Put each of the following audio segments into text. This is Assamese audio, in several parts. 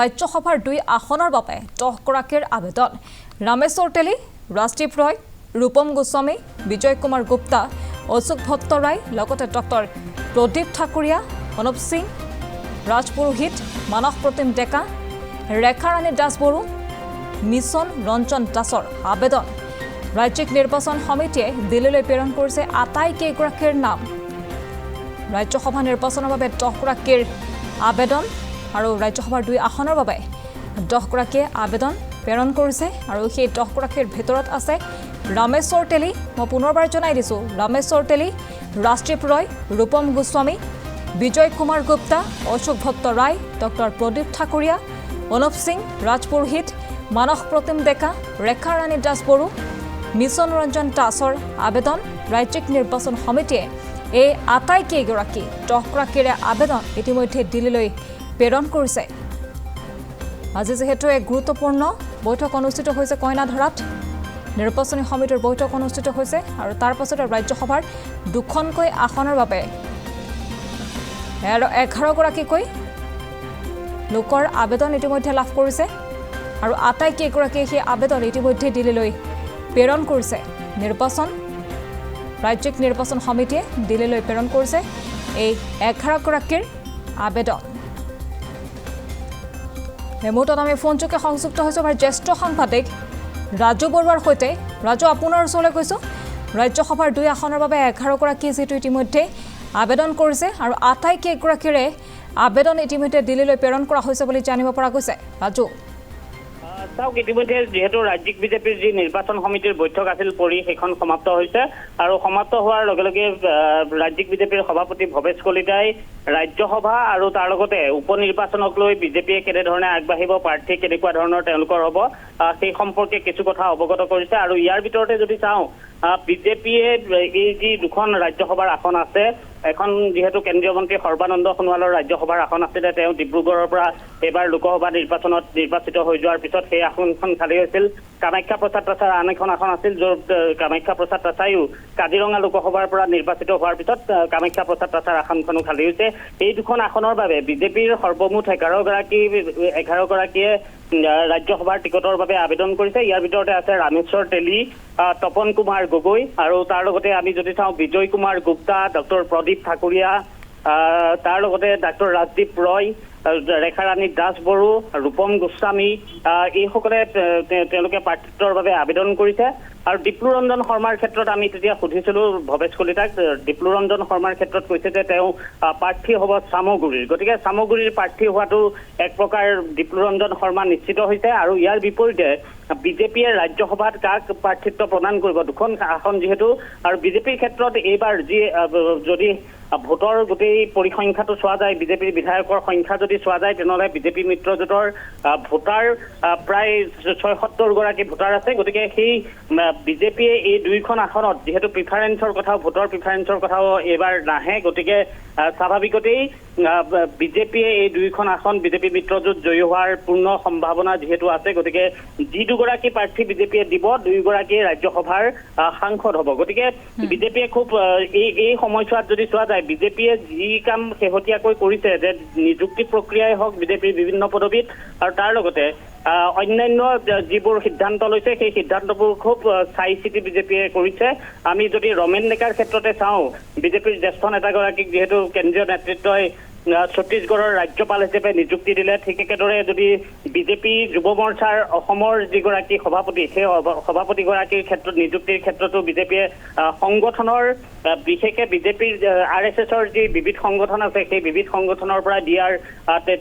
ৰাজ্যসভাৰ 2 আসনৰ বাবে 10 গৰাকীৰ আবেদন ৰামেশ্বৰ তেলী, ৰাজদীপ ৰয়, ৰূপম গোস্বামী, বিজয় কুমাৰ গুপ্তা, অশোক ভট্ট ৰায়, লগতে ডক্টৰ প্ৰদীপ ঠাকুৰীয়া, অনুপ সিং ৰাজপুৰোহিত, মানস প্ৰতিম ডেকা, ৰেখা ৰাণী দাসবড়ো, মিছন ৰঞ্জন দাসৰ আবেদন ৰাজ্যিক নিৰ্বাচন সমিতিয়ে দিল্লীলৈ প্ৰেৰণ কৰিছে আটাইকেইগৰাকীৰ নাম। ৰাজ্যসভা নিৰ্বাচনৰ বাবে 10 গৰাকীৰ আবেদন আৰু ৰাজ্যসভাৰ 2 আসনৰ বাবে 10 গৰাকীয়ে আবেদন প্ৰেৰণ কৰিছে আৰু সেই 10 গৰাকীৰ ভিতৰত আছে ৰামেশ্বৰ তেলী, মই পুনৰবাৰ জনাই দিছোঁ, ৰামেশ্বৰ তেলী, ৰাজদীপ ৰয়, ৰূপম গোস্বামী, বিজয় কুমাৰ গুপ্তা, অশোক ভট্ট ৰায়, ডক্টৰ প্ৰদীপ ঠাকুৰীয়া, অনুপ সিং ৰাজপুৰোহিত, মানস প্ৰতিম ডেকা, ৰেখা ৰাণী দাসবড়ো, মিছন ৰঞ্জন দাসৰ আবেদন ৰাজ্যিক নিৰ্বাচন সমিতিয়ে এই আটাইকেইগৰাকী 10 গৰাকীৰে আবেদন ইতিমধ্যে দিল্লীলৈ প্ৰেৰণ কৰিছে। আজি যেহেতু এক গুৰুত্বপূৰ্ণ বৈঠক অনুষ্ঠিত হৈছে কইনাধৰাত, নিৰ্বাচনী সমিতিৰ বৈঠক অনুষ্ঠিত হৈছে আৰু তাৰ পাছতে ৰাজ্যসভাৰ 2খনকৈ আসনৰ বাবে 11 গৰাকীকৈ লোকৰ আবেদন ইতিমধ্যে লাভ কৰিছে আৰু আটাইকেইগৰাকীয়ে সেই আবেদন ইতিমধ্যে দিল্লীলৈ প্ৰেৰণ কৰিছে। ৰাজ্যিক নিৰ্বাচন সমিতিয়ে দিল্লীলৈ প্ৰেৰণ কৰিছে এই 11 গৰাকীৰ আবেদন। এই মুহূৰ্তত আমি ফোনযোগে সংযুক্ত হৈছোঁ আমাৰ জ্যেষ্ঠ সাংবাদিক ৰাজু বৰুৱাৰ সৈতে। ৰাজু, আপোনাৰ ওচৰলৈ গৈছোঁ। ৰাজ্যসভাৰ 2 আসনৰ বাবে 11 গৰাকী যিটো ইতিমধ্যে আবেদন কৰিছে আৰু আটাইকেইগৰাকীৰে আবেদন ইতিমধ্যে দিল্লীলৈ প্ৰেৰণ কৰা হৈছে বুলি জানিব পৰা গৈছে। ৰাজু, চাওক, ইতিমধ্যে যিহেতু ৰাজ্যিক বিজেপিৰ যি নিৰ্বাচন সমিতিৰ বৈঠক আছিল সেইখন সমাপ্ত হৈছে আৰু সমাপ্ত হোৱাৰ লগে লগে ৰাজ্যিক বিজেপিৰ সভাপতি ভৱেশ কলিতাই ৰাজ্যসভা আৰু তাৰ লগতে উপ নিৰ্বাচনক লৈ বিজেপিয়ে কেনেধৰণে আগবাঢ়িব, প্ৰাৰ্থী কেনেকুৱা ধৰণৰ তেওঁলোকৰ হ'ব সেই সম্পৰ্কে কিছু কথা অৱগত কৰিছে। আৰু ইয়াৰ ভিতৰতে যদি চাওঁ, বিজেপিয়ে এই যি 2খন ৰাজ্যসভাৰ আসন আছে, এখন যিহেতু কেন্দ্ৰীয় মন্ত্ৰী সৰ্বানন্দ সোণোৱালৰ ৰাজ্যসভাৰ আসন আছিলে, তেওঁ ডিব্ৰুগড়ৰ পৰা এইবাৰ লোকসভা নিৰ্বাচনত নিৰ্বাচিত হৈ যোৱাৰ পিছত সেই আসনখন খালী হৈছিল। কামাখ্যা প্ৰসাদ তাছাৰ আন এখন আসন আছিল, য'ত কামাখ্যা প্ৰসাদ তাছাইও কাজিৰঙা লোকসভাৰ পৰা নিৰ্বাচিত হোৱাৰ পিছত কামাখ্যা প্ৰসাদ তাছাৰ আসনখনো খালী হৈছে। এই 2খন আসনৰ বাবে বিজেপিৰ সৰ্বমুঠ 11 গৰাকীয়ে ৰাজ্যসভাৰ টিকটৰ বাবে আবেদন কৰিছে। ইয়াৰ ভিতৰতে আছে ৰামেশ্বৰ তেলী, তপন কুমাৰ গগৈ আৰু তাৰ লগতে আমি যদি চাওঁ বিজয় কুমাৰ গুপ্তা, ডক্টৰ প্ৰদীপ ঠাকুৰীয়া, তাৰ লগতে ডাক্তৰ ৰাজদীপ ৰয়, ৰেখা ৰাণী দাসবড়ো, ৰূপম গোস্বামী, এইসকলে তেওঁলোকে প্ৰাৰ্থিত্বৰ বাবে আবেদন কৰিছে। আৰু ডিপ্লুৰঞ্জন শৰ্মাৰ ক্ষেত্ৰত আমি তেতিয়া সুধিছিলোঁ ভৱেশ কলিতাক, ডিপ্লুৰঞ্জন শৰ্মাৰ ক্ষেত্ৰত কৈছে যে তেওঁ প্ৰাৰ্থী হ'ব চামগুৰিৰ, গতিকে চামগুৰিৰ প্ৰাৰ্থী হোৱাটো এক প্ৰকাৰ ডিপ্লুৰঞ্জন শৰ্মা নিশ্চিত হৈছে। আৰু ইয়াৰ বিপৰীতে বিজেপিয়ে ৰাজ্যসভাত কাক প্ৰাৰ্থিত্ব প্ৰদান কৰিব, 2খন আসন যিহেতু, আৰু বিজেপিৰ ক্ষেত্ৰত এইবাৰ যি যদি ভোটৰ গোটেই পৰিসংখ্যাটো চোৱা যায়, বিজেপিৰ বিধায়কৰ সংখ্যা যদি চোৱা যায়, তেনেহ'লে বিজেপি মিত্ৰজোঁটৰ ভোটাৰ প্ৰায় 76 গৰাকী ভোটাৰ আছে। গতিকে সেই বিজেপিয়ে এই 2খন আসনত যিহেতু প্ৰিফাৰেঞ্চৰ কথাও, ভোটৰ প্ৰিফাৰেঞ্চৰ কথাও এইবাৰ নাহে, গতিকে স্বাভাৱিকতেই বিজেপিয়ে এই 2খন আসন বিজেপি মিত্ৰজোঁট জয়ী হোৱাৰ পূৰ্ণ সম্ভাৱনা যিহেতু আছে। গতিকে যি 2 গৰাকী প্ৰাৰ্থী বিজেপিয়ে দিব, 2 গৰাকী ৰাজ্যসভাৰ সাংসদ হ'ব। গতিকে বিজেপিয়ে খুব এই সময়ছোৱাত যদি চোৱা যায়, বিজেপিয়ে যি কাম শেহতীয়াকৈ কৰিছে, যে নিযুক্তি প্ৰক্ৰিয়াই হওক বিজেপিৰ বিভিন্ন পদবীত, আৰু তাৰ লগতে অন্যান্য যিবোৰ সিদ্ধান্ত লৈছে সেই সিদ্ধান্তবোৰ খুব চাই চিতি বিজেপিয়ে কৰিছে। আমি যদি ৰমেন ডেকাৰ ক্ষেত্ৰতে চাওঁ, বিজেপিৰ জ্যেষ্ঠ নেতাগৰাকীক যিহেতু কেন্দ্ৰীয় নেতৃত্বই ছত্তীশগড়ৰ ৰাজ্যপাল হিচাপে নিযুক্তি দিলে, ঠিক একেদৰে যদি বিজেপি যুৱ মৰ্চাৰ অসমৰ যিগৰাকী সভাপতি, সেই সভাপতিগৰাকীৰ ক্ষেত্ৰত নিযুক্তিৰ ক্ষেত্ৰতো বিজেপিয়ে সংগঠনৰ, বিশেষকৈ বিজেপিৰ RSSৰ যি বিবিধ সংগঠন আছে, সেই বিবিধ সংগঠনৰ পৰা দিয়াৰ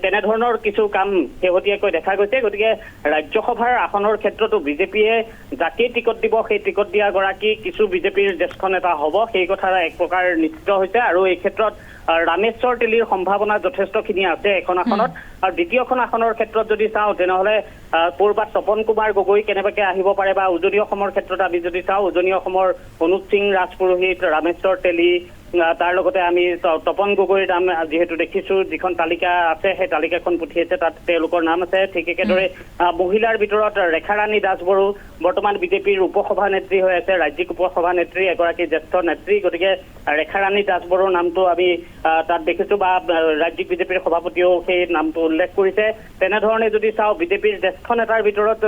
তেনেধৰণৰ কিছু কাম শেহতীয়াকৈ দেখা গৈছে। গতিকে ৰাজ্যসভাৰ আসনৰ ক্ষেত্ৰতো বিজেপিয়ে যাকেই টিকট দিব, সেই টিকট দিয়া গৰাকী কিছু বিজেপিৰ জ্যেষ্ঠ নেতা হ'ব, সেই কথা এক প্ৰকাৰ নিশ্চিত হৈছে। আৰু এই ক্ষেত্ৰত ৰামেশ্বৰ তেলীৰ সম্ভাৱনা যথেষ্টখিনি আছে এখন আসনত। আৰু দ্বিতীয়খন আসনৰ ক্ষেত্ৰত যদি চাওঁ, তেনেহ'লে ক'ৰবাত তপন কুমাৰ গগৈ কেনেবাকৈ আহিব পাৰে, বা উজনি অসমৰ ক্ষেত্ৰত আমি যদি চাওঁ, উজনি অসমৰ অনুপ সিং ৰাজপুৰোহিত, ৰামেশ্বৰ তেলী, তাৰ লগতে আমি তপন গগৈৰ নাম যিহেতু দেখিছোঁ, যিখন তালিকা আছে সেই তালিকাখন পঠিয়াইছে, তাত তেওঁলোকৰ নাম আছে। ঠিক একেদৰে মহিলাৰ ভিতৰত ৰেখাৰাণী দাসবড়ো বৰ্তমান বিজেপিৰ উপসভানেত্ৰী হৈ আছে, ৰাজ্যিক উপসভানেত্ৰী, এগৰাকী জ্যেষ্ঠ নেত্ৰী। গতিকে ৰেখাৰাণী দাসবড়োৰ নামটো আমি তাত দেখিছোঁ, বা ৰাজ্যিক বিজেপিৰ সভাপতিয়েও সেই নামটো উল্লেখ কৰিছে। তেনেধৰণে যদি চাওঁ, বিজেপিৰ জ্যেষ্ঠ নেতাৰ ভিতৰত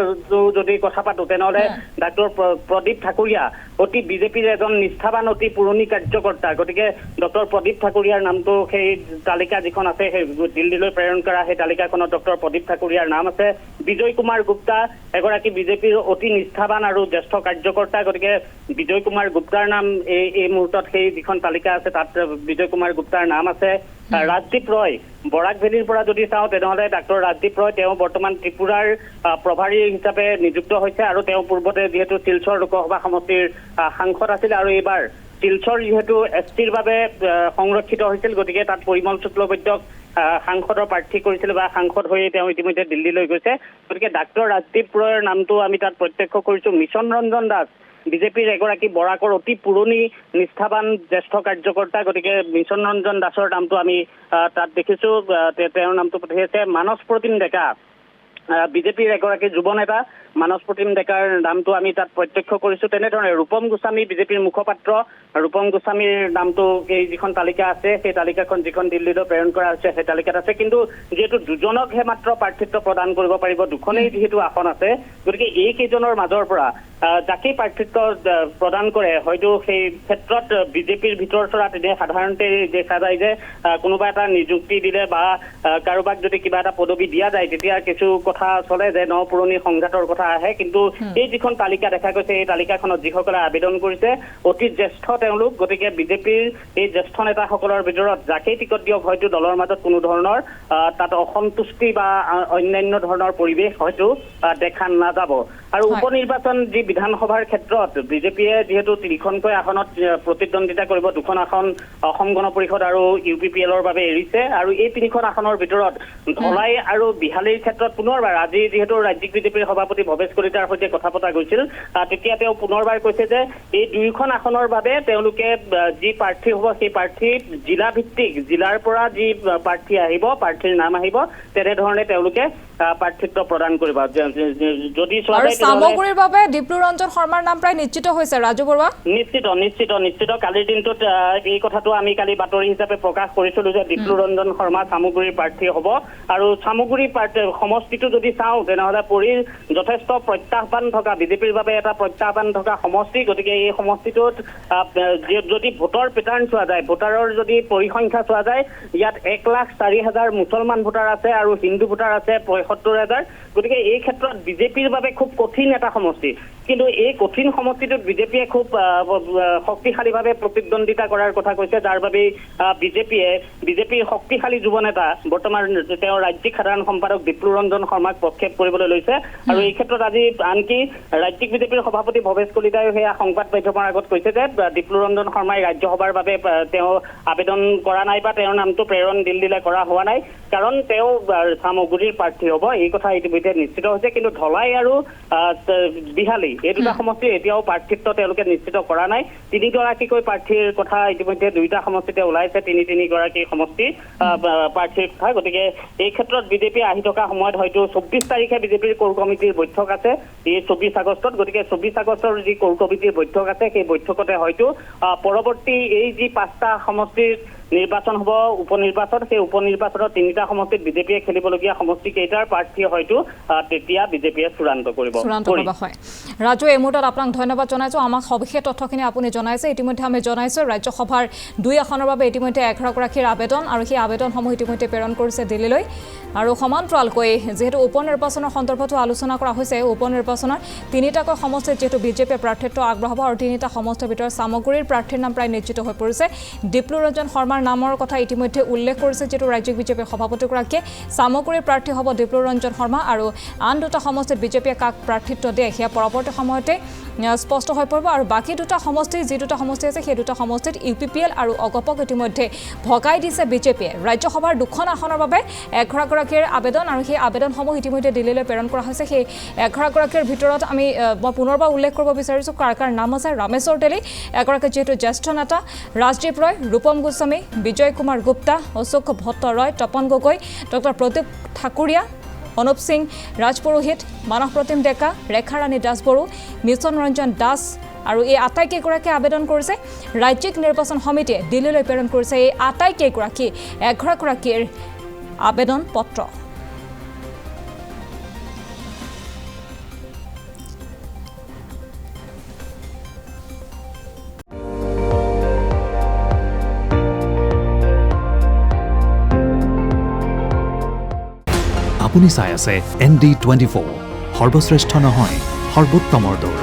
যদি কথা পাতোঁ, তেনেহ'লে ডাক্তৰ প্ৰদীপ ঠাকুৰীয়া অতি বিজেপিৰ এজন নিষ্ঠাবান, অতি পুৰণি কাৰ্যকৰ্তা। গতিকে ডক্টৰ প্ৰদীপ ঠাকুৰীয়াৰ নামটো সেই তালিকা যিখন আছে, সেই দিল্লীলৈ প্ৰেৰণ কৰা সেই তালিকাখনত ডক্টৰ প্ৰদীপ ঠাকুৰীয়াৰ নাম আছে। বিজয় কুমাৰ গুপ্তা এগৰাকী বিজেপিৰ অতি নিষ্ঠাবান আৰু জ্যেষ্ঠ কাৰ্যকৰ্তা। গতিকে বিজয় কুমাৰ গুপ্তাৰ নাম এই মুহূৰ্তত সেই যিখন তালিকা আছে তাত বিজয় কুমাৰ গুপ্তাৰ নাম আছে। ৰাজদীপ ৰয় বৰাক ভেলীৰ পৰা যদি চাওঁ, তেনেহ'লে ডাক্তৰ ৰাজদীপ ৰয়, তেওঁ বৰ্তমান ত্ৰিপুৰাৰ প্ৰভাৰী হিচাপে নিযুক্ত হৈছে, আৰু তেওঁ পূৰ্বতে যিহেতু শিলচৰ লোকসভা সমষ্টিৰ সাংসদ আছিল, আৰু এইবাৰ শিলচৰ যিহেতু STৰ বাবে সংৰক্ষিত হৈছিল, গতিকে তাত পৰিমল শুক্লবৈদ্যক সাংসদৰ প্ৰাৰ্থী কৰিছিল, বা সাংসদ হৈ তেওঁ ইতিমধ্যে দিল্লীলৈ গৈছে। গতিকে ডাক্তৰ ৰাজদীপ ৰয়ৰ নামটো আমি তাত প্ৰত্যক্ষ কৰিছোঁ। মিছন ৰঞ্জন দাস বিজেপিৰ এগৰাকী বৰাকৰ অতি পুৰণি নিষ্ঠাবান জ্যেষ্ঠ কাৰ্যকৰ্তা। গতিকে মিছন ৰঞ্জন দাসৰ নামটো আমি তাত দেখিছোঁ, তেওঁৰ নামটো পঠিয়াইছে। মানস প্ৰতিম ডেকা বিজেপিৰ এগৰাকী যুৱ নেতা, মানস প্ৰতিম ডেকাৰ নামটো আমি তাত প্ৰত্যক্ষ কৰিছোঁ। তেনেধৰণে ৰূপম গোস্বামী বিজেপিৰ মুখপাত্ৰ, ৰূপম গোস্বামীৰ নামটো এই যিখন তালিকা আছে, সেই তালিকাখন যিখন দিল্লীলৈ প্ৰেৰণ কৰা হৈছে সেই তালিকাত আছে। কিন্তু যিহেতু দুজনকহে মাত্ৰ প্ৰাৰ্থিত্ব প্ৰদান কৰিব পাৰিব, দুখনেই যিহেতু আসন আছে, গতিকে এইকেইজনৰ মাজৰ পৰা যাকেই প্ৰাৰ্থিত্ব প্ৰদান কৰে, হয়তো সেই ক্ষেত্ৰত বিজেপিৰ ভিতৰ চৰাত এনে সাধাৰণতে দেখা যায় যে কোনোবা এটা নিযুক্তি দিলে বা কাৰোবাক যদি কিবা এটা পদবী দিয়া যায়, তেতিয়া কিছু কথা চলে যে ন পুৰণি সংঘাতৰ কথা আহে। কিন্তু এই যিখন তালিকা দেখা গৈছে, এই তালিকাখনত যিসকলে আবেদন কৰিছে অতি জ্যেষ্ঠ তেওঁলোক। গতিকে বিজেপিৰ এই জ্যেষ্ঠ নেতাসকলৰ ভিতৰত যাকেই টিকট দিয়ক, হয়তো দলৰ মাজত কোনো ধৰণৰ তাত অসন্তুষ্টি বা অন্যান্য ধৰণৰ পৰিৱেশ হয়তো দেখা নাযাব। আৰু উপনিৰ্বাচন যি বিধানসভাৰ ক্ষেত্ৰত বিজেপিয়ে যিহেতু 3খনকৈ আসনত প্ৰতিদ্বন্দ্বিতা কৰিব, 2খন আসন অসম গণ পৰিষদ আৰু UPPLৰ বাবে এৰিছে, আৰু এই 3খন আসনৰ ভিতৰত ধলাই আৰু বিহালীৰ ক্ষেত্ৰত পুনৰবাৰ আজি যিহেতু ৰাজ্যিক বিজেপিৰ সভাপতি ভৱেশ কলিতাৰ সৈতে কথা পতা গৈছিল, তেতিয়া তেওঁ পুনৰবাৰ কৈছে যে এই 2খন আসনৰ বাবে তেওঁলোকে যি প্ৰাৰ্থী হ'ব, সেই প্ৰাৰ্থী জিলা ভিত্তিক, জিলাৰ পৰা যি প্ৰাৰ্থী আহিব, প্ৰাৰ্থীৰ নাম আহিব, তেনেধৰণে তেওঁলোকে প্ৰাৰ্থিত্ব প্ৰদান কৰিব। যদি সামগ্ৰীৰ বাবে ডিপ্লু ৰঞ্জন শৰ্মাৰ নাম প্ৰায় নিশ্চিত হৈছে। ৰাজু বৰুৱা নিশ্চিত কালিৰ দিনটোত এই কথাটো আমি কালি বাতৰি হিচাপে প্ৰকাশ কৰিছিলোঁ যে ডিপ্লু ৰঞ্জন শৰ্মা চামগুৰিৰ প্ৰাৰ্থী হ'ব। আৰু চামগুৰি সমষ্টিটো যদি চাওঁ, তেনেহ'লে পৰিৰ যথেষ্ট প্ৰত্যাহ্বান থকা, বিজেপিৰ বাবে এটা প্ৰত্যাহ্বান থকা সমষ্টি। গতিকে এই সমষ্টিটোত যদি ভোটৰ পেটাৰ্ণ চোৱা যায়, ভোটাৰৰ যদি পৰিসংখ্যা চোৱা যায়, ইয়াত 1,04,000 মুছলমান ভোটাৰ আছে আৰু হিন্দু ভোটাৰ আছে 75,000। গতিকে এই ক্ষেত্ৰত বিজেপিৰ বাবে খুব কঠিন এটা সমষ্টি। কিন্তু এই কঠিন সমষ্টিটোত বিজেপিয়ে খুব শক্তিশালীভাৱে প্ৰতিদ্বন্দ্বিতা কৰাৰ কথা কৈছে, যাৰ বাবে বিজেপিৰ শক্তিশালী যুৱ নেতা বৰ্তমান তেওঁ ৰাজ্যিক সাধাৰণ সম্পাদক ডিপ্লু ৰঞ্জন শৰ্মাক প্ৰক্ষেপ কৰিবলৈ লৈছে। আৰু এই ক্ষেত্ৰত আজি আনকি ৰাজ্যিক বিজেপিৰ সভাপতি ভৱেশ কলিতায়ো সেয়া সংবাদ মাধ্যমৰ আগত কৈছে যে ডিপ্লু ৰঞ্জন শৰ্মাই ৰাজ্যসভাৰ বাবে তেওঁ আবেদন কৰা নাই, বা তেওঁৰ নামটো প্ৰেৰণ দিল্লীলৈ কৰা হোৱা নাই, কাৰণ তেওঁ চামগুৰিৰ প্ৰাৰ্থী হ'ব। এই কথা ইতিমধ্যে নিশ্চিত হৈছে। কিন্তু ধলাই আৰু বিহালী এই দুটা সমষ্টিৰ এতিয়াও প্ৰাৰ্থিত্ব তেওঁলোকে নিশ্চিত কৰা নাই। 3গৰাকীকৈ প্ৰাৰ্থীৰ কথা ইতিমধ্যে 2টা সমষ্টিতে ওলাইছে, 3গৰাকী সমষ্টি প্ৰাৰ্থীৰ কথা। গতিকে এই ক্ষেত্ৰত বিজেপি আহি থকা সময়ত হয়তো 24 তাৰিখে বিজেপিৰ কোৰ কমিটিৰ বৈঠক আছে, এই 24 আগষ্টত। গতিকে 24 আগষ্টৰ যি কোৰ কমিটিৰ বৈঠক আছে, সেই বৈঠকতে হয়তো পৰৱৰ্তী এই যি 5টা সমষ্টিৰ নিৰ্বাচন হ'ব, উপনিৰ্বাচন, সেই উপনিৰ্বাচনত 3টা সমষ্টিত বিজেপিয়ে খেলিবলগীয়া সমষ্টি কেইটাৰ প্ৰাৰ্থী হয়তো তেতিয়া বিজেপিয়ে চূড়ান্ত কৰিব। ৰাজু, এই মুহূৰ্তত আপোনাক ধন্যবাদ জনাইছোঁ। আমাক সবিশেষ তথ্যখিনি আপুনি জনাইছে। ইতিমধ্যে আমি জনাইছোঁ ৰাজ্যসভাৰ 2 আসনৰ বাবে ইতিমধ্যে 11গৰাকীৰ আবেদন, আৰু সেই আবেদনসমূহ ইতিমধ্যে প্ৰেৰণ কৰিছে দিল্লীলৈ। আৰু সমান্তৰালকৈ যিহেতু উপ নিৰ্বাচনৰ সন্দৰ্ভতো আলোচনা কৰা হৈছে, উপ নিৰ্বাচনৰ 3টাকৈ সমষ্টিত যিহেতু বিজেপিয়ে প্ৰাৰ্থিত্ব আগবঢ়াব, আৰু 3টা সমষ্টিৰ ভিতৰত চামগুৰিৰ প্ৰাৰ্থীৰ নাম প্ৰায় নিশ্চিত হৈ পৰিছে। ডিপ্লু ৰঞ্জন শৰ্মাৰ নামৰ কথা ইতিমধ্যে উল্লেখ কৰিছে যিহেতু ৰাজ্যিক বিজেপিৰ সভাপতিগৰাকীয়ে। চামগুৰিৰ প্ৰাৰ্থী হ'ব ডিপ্লু ৰঞ্জন শৰ্মা, আৰু আন 2টা সমষ্টিত বিজেপিয়ে কাক প্ৰাৰ্থিত্ব দিয়ে সেয়া পৰৱৰ্তী সময়তে স্পষ্ট হৈ পৰিব আৰু বাকী দুটা সমষ্টি যি দুটা সমষ্টি আছে সেই দুটা সমষ্টিত UPPL আৰু অগপক ইতিমধ্যে ভগাই দিছে বিজেপিয়ে ৰাজ্যসভাৰ দুখন আসনৰ বাবে 11 গৰাকীৰ আবেদন আৰু সেই আবেদনসমূহ ইতিমধ্যে দিল্লীলৈ প্ৰেৰণ কৰা হৈছে সেই 11 গৰাকীৰ ভিতৰত আমি মই পুনৰবাৰ উল্লেখ কৰিব বিচাৰিছোঁ কাৰ নাম আছে ৰামেশ্বৰ তেলী এগৰাকী যেহেতু জ্যেষ্ঠ নেতা ৰাজদীপ ৰয় ৰূপম গোস্বামী বিজয় কুমাৰ গুপ্তা অশোক ভট্ট ৰয় তপন গগৈ ডক্টৰ প্ৰদীপ ঠাকুৰীয়া অনুপ সিং ৰাজপুৰোহিত মানস প্ৰতিম ডেকা ৰেখাৰাণী দাসবড়ো মিছন ৰঞ্জন দাস আৰু এই আটাইকেইগৰাকী আবেদন কৰিছে ৰাজ্যিক নিৰ্বাচন সমিতিয়ে দিল্লীলৈ প্ৰেৰণ কৰিছে এই আটাইকেইগৰাকী 11 গৰাকীৰ আবেদন পত্ৰ আপুনি চাই আছে ND24 সৰ্বশ্ৰেষ্ঠ নহয় সৰ্বোত্তমৰ দৌৰ